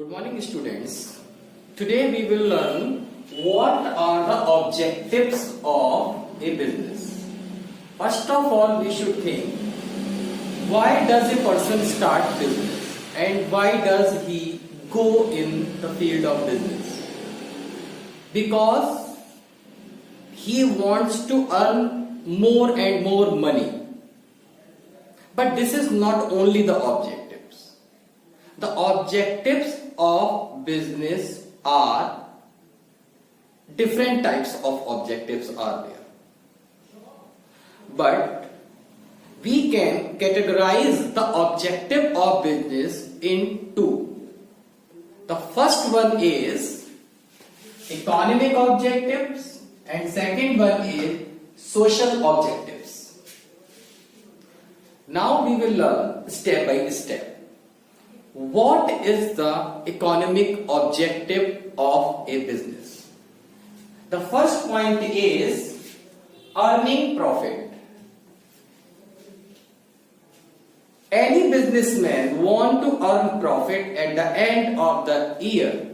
Good morning, students. Today we will learn what are the objectives of a business. First of all, we should think, why does a person start business and why does he go in the field of business? Because he wants to earn more and more money. But this is not only the objectives. The objectives of business are different types of objectives are there. But we can categorize the objective of business in two. The first one is economic objectives and second one is social objectives. Now we will learn step by step. What is the economic objective of a business? The first point is earning profit. Any businessman want to earn profit at the end of the year.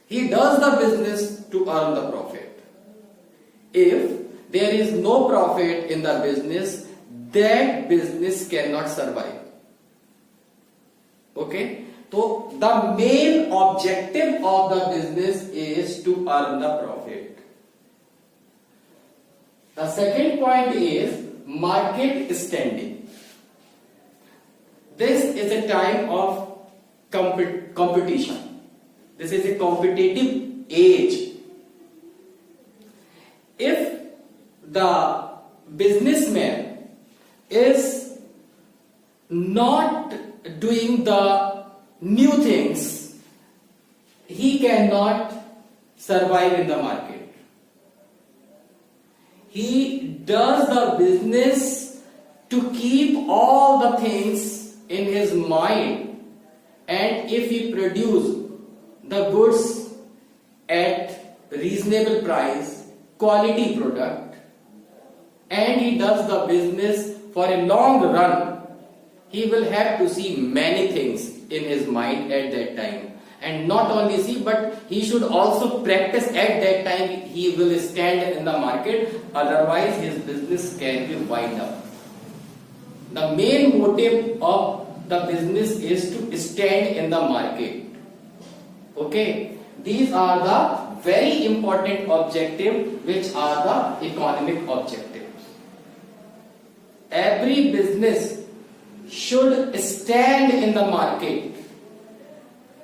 He does the business to earn the profit. If there is no profit in the business, that business cannot survive. Okay, so the main objective of the business is to earn the profit. The second point is market standing. This is a time of competition. This is a competitive age. If the businessman is not doing the new things, he cannot survive in the market. He does the business to keep all the things in his mind, and if he produce the goods at reasonable price, quality product, and he does the business for a long run, he will have to see many things in his mind at that time. And not only see, but he should also practice at that time. He will stand in the market, otherwise his business can be wind up. The main motive of the business is to stand in the market. Okay, these are the very important objectives, which are the economic objectives. Every business should stand in the market.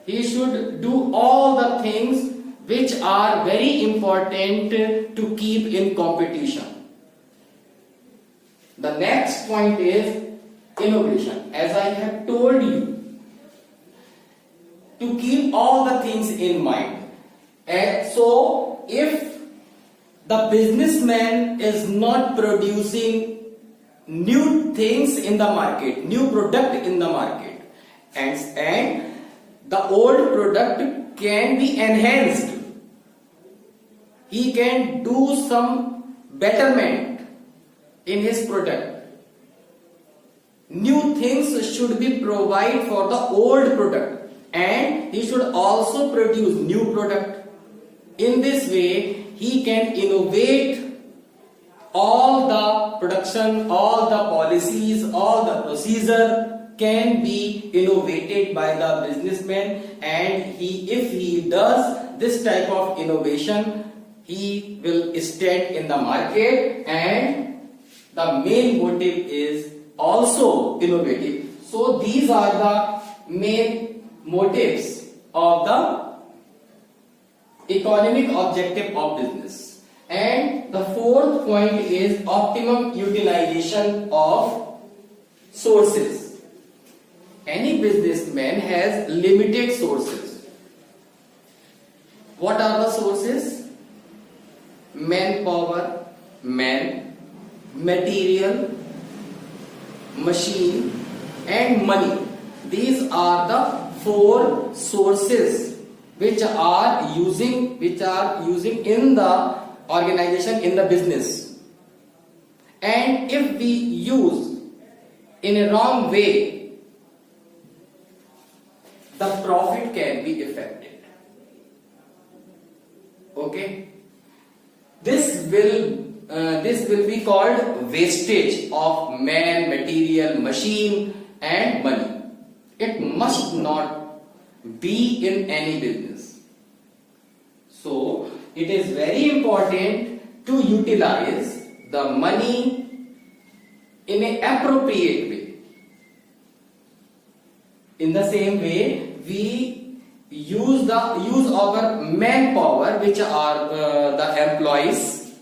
He should do all the things which are very important to keep in competition. The next point is innovation. As I have told you, to keep all the things in mind. And so if the businessman is not producing new things in the market, new product in the market, and the old product can be enhanced, he can do some betterment in his product. New things should be provided for the old product, and he should also produce new product. In this way, he can innovate all the production, all the policies, all the procedure can be innovated by the businessman, and if he does this type of innovation, he will stand in the market, and the main motive is also innovative. So these are the main motives of the economic objective of business. And the fourth point is optimum utilization of sources. Any businessman has limited sources. What are the sources? Manpower, material, machine, and money. These are the four sources which are using in the organization, in the business. And if we use in a wrong way, the profit can be affected. Okay, this will be called wastage of man, material, machine and money. It must not be in any business. So it is very important to utilize the money in an appropriate way. In the same way, we use our manpower, which are the employees.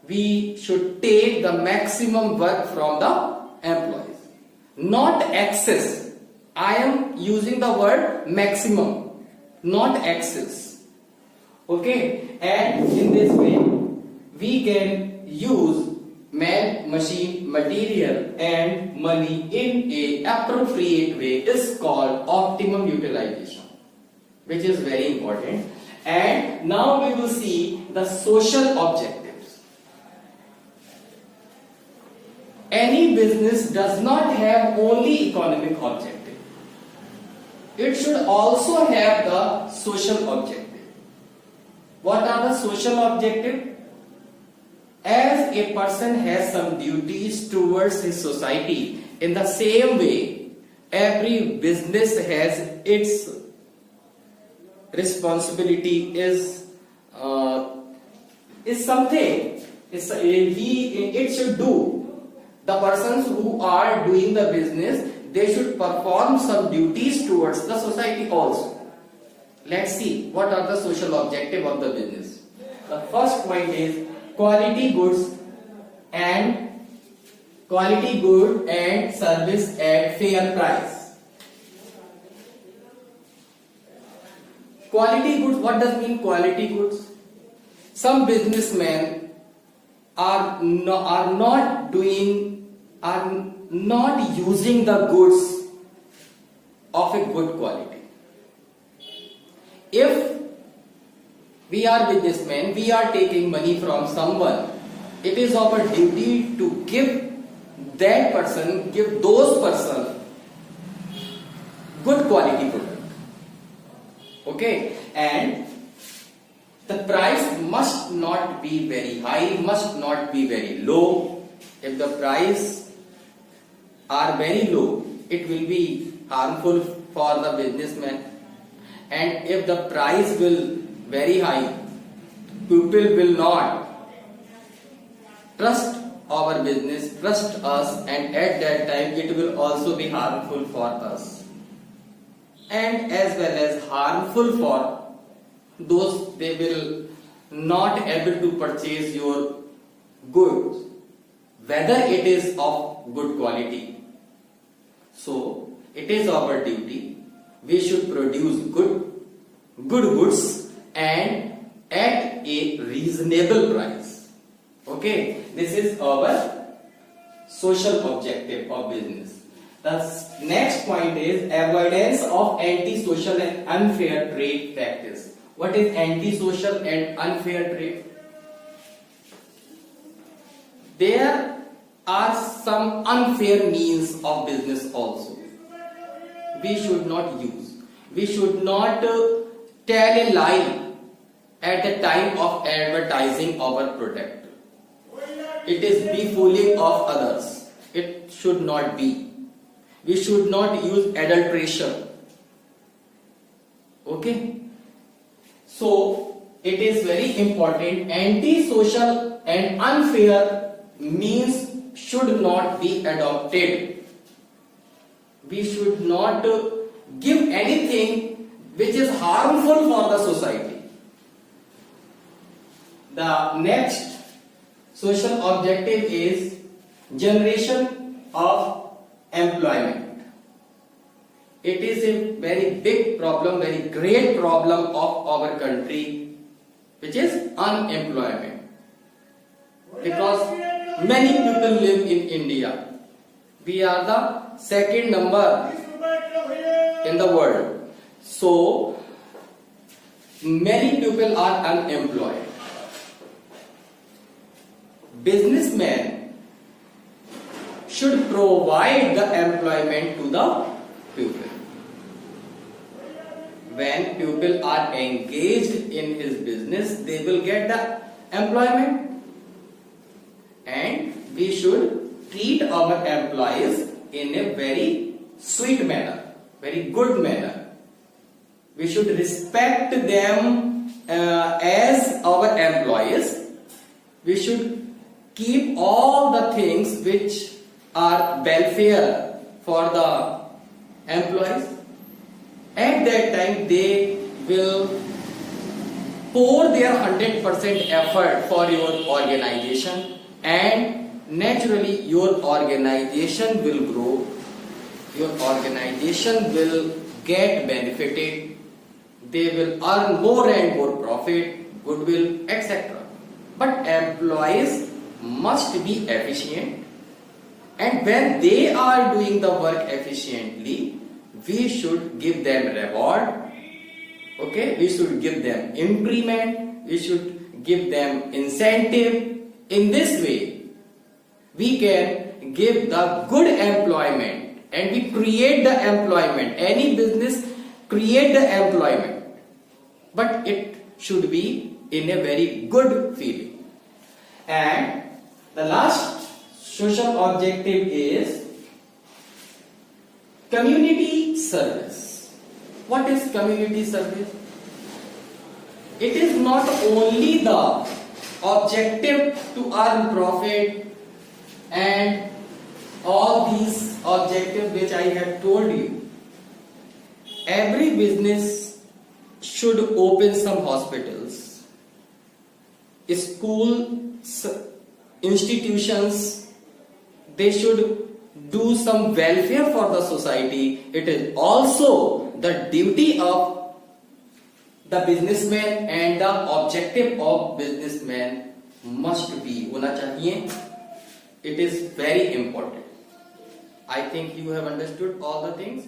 We should take the maximum work from the employees, not excess. I am using the word maximum, not excess. Okay, and in this way we can use man, machine, material and money in a appropriate way. Is called optimum utilization, which is very important. And now we will see the social objectives. Any business does not have only economic objective. It should also have the social objective. What are the social objectives? As a person has some duties towards his society, in the same way, every business has its responsibility is something. It should do. The persons who are doing the business, they should perform some duties towards the society also. Let's see what are the social objective of the business. The first point is quality goods and service at fair price. Quality goods, what does mean quality goods? Some businessmen are not using the goods of a good quality. If we are businessmen, we are taking money from someone, it is our duty to give those person good quality product. Okay, and the price must not be very high, must not be very low. If the price are very low, it will be harmful for the businessman. And if the price will very high, people will not trust our business, trust us, and at that time it will also be harmful for us, and as well as harmful for those, they will not able to purchase your goods, whether it is of good quality. So it is our duty, we should produce good goods and at a reasonable price. Okay, this is our social objective of business. The next point is avoidance of antisocial and unfair trade practice. What is antisocial and unfair trade? There are some unfair means of business also. We should not use. We should not tell a lie at the time of advertising our product. It is be fooling of others. It should not be. We should not use adulteration. Okay? So, it is very important. Antisocial and unfair means should not be adopted. We should not give anything which is harmful for the society. The next social objective is generation of employment. It is a very big problem, very great problem of our country, which is unemployment. Because many people live in India. We are the second number in the world. So, many people are unemployed. Businessmen should provide the employment to the people. when people are engaged in his business, they will get the employment. And we should treat our employees in a very sweet manner, very good manner. We should respect them as our employees. We should keep all the things which are welfare for the employees. At that time, they will pour their 100% effort for your organization, and naturally your organization will grow, your organization will get benefited, they will earn more and more profit, goodwill, etc. But employees must be efficient, and when they are doing the work efficiently, we should give them reward. Okay, we should give them increment, we should give them incentive. In this way, we can give the good employment, and we create the employment. Any business create the employment, but it should be in a very good feeling. And the last social objective is community service. What is community service? It is not only the objective to earn profit and all these objectives which I have told you. Every business should open some hospitals, schools, institutions. They should do some welfare for the society. It is also the duty of the businessman, and the objective of businessman must be hona chahiye. It is very important. I think you have understood all the things.